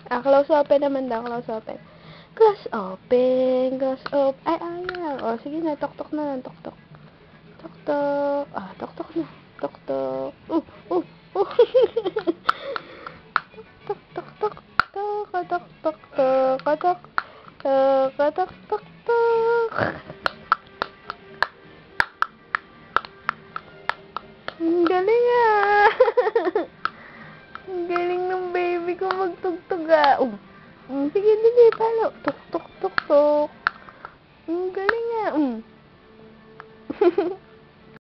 Close open naman daw, close open. Close open, close open. Ay, ayaw. O, sige na, tok-tok na lang, tok-tok. Tok-tok. Ah, tok-tok na. Tok-tok. Tok-tok, tok-tok. Tok-tok, tok-tok. Tok-tok. Tok-tok, tok-tok. Ang galing ah. Ang galing ng baby ko magtugtog ah. Sige, sige, palo. Tuk, tuk, tuk, tuk. Ang galing ah.